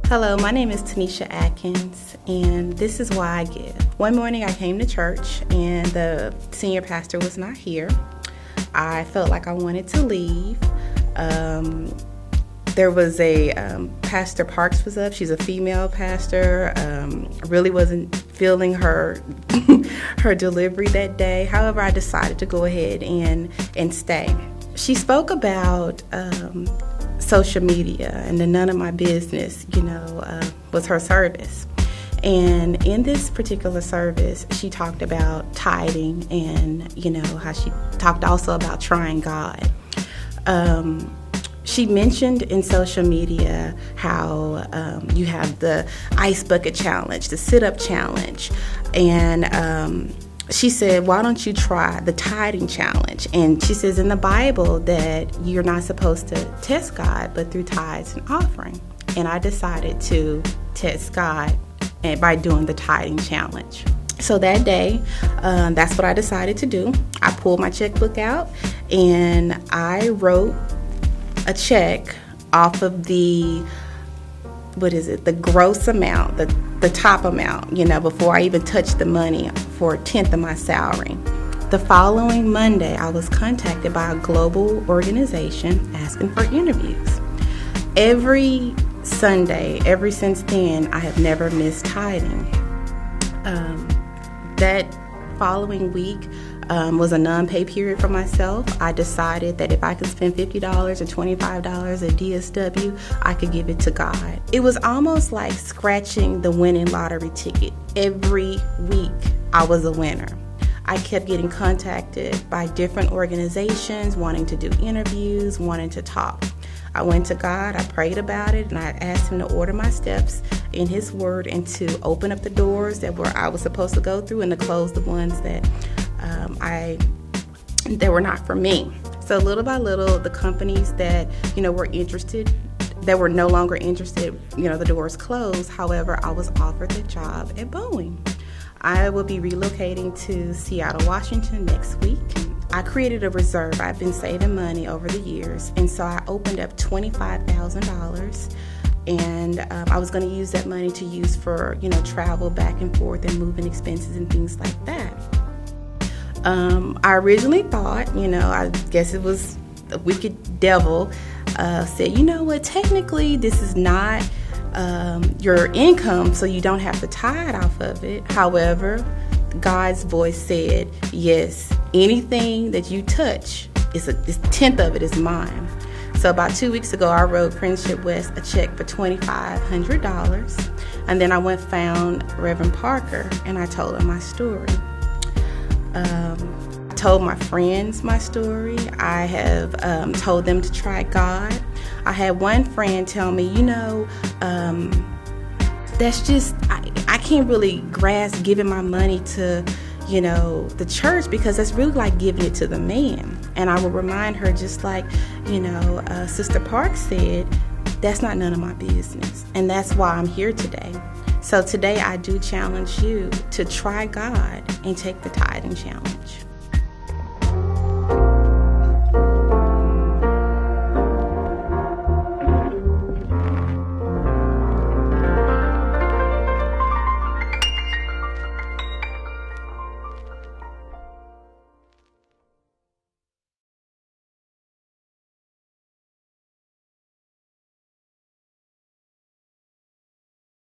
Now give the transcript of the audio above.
Hello, my name is Tanitia Atkins, and this is why I give. One morning I came to church, and the senior pastor was not here. I felt like I wanted to leave. There was a Pastor Parks was up. She's a female pastor. Really wasn't feeling her her delivery that day. However, I decided to go ahead and stay. She spoke about social media and the none of my business, was her service. And in this particular service, she talked about tithing and, how she talked also about trying God. She mentioned in social media how you have the ice bucket challenge, the sit-up challenge, and she said, why don't you try the tithing challenge? And she says in the Bible that you're not supposed to test God, but through tithes and offering. And I decided to test God by doing the tithing challenge. So that day, that's what I decided to do. I pulled my checkbook out and I wrote a check off of the gross amount, the top amount, before I even touched the money for a tenth of my salary. The following Monday, I was contacted by a global organization asking for interviews. Every Sunday, ever since then, I have never missed tithing. That following week was a non-pay period for myself. I decided that if I could spend $50 or $25 at DSW, I could give it to God. It was almost like scratching the winning lottery ticket. Every week, I was a winner. I kept getting contacted by different organizations wanting to do interviews, wanting to talk. I went to God, I prayed about it, and I asked Him to order my steps in His Word and to open up the doors that I was supposed to go through and to close the ones that they were not for me. So little by little, the companies that were interested, that were no longer interested, the doors closed. However, I was offered the job at Boeing. I will be relocating to Seattle, Washington next week. I created a reserve. I've been saving money over the years, and so I opened up $25,000, and I was going to use that money to use for travel back and forth and moving expenses and things like that. I originally thought, I guess it was the wicked devil said, technically this is not your income, so you don't have to tithe off of it. However, God's voice said, yes, anything that you touch, is a tenth of it is mine. So about 2 weeks ago, I wrote Friendship West a check for $2,500, and then I went and found Reverend Parker, and I told him my story. I told my friends my story. I have told them to try God. I had one friend tell me, that's just, I can't really grasp giving my money to, the church, because that's really like giving it to the man. And I will remind her, just like, Sister Park said, that's not none of my business. And that's why I'm here today. So today I do challenge you to try God and take the tithing challenge.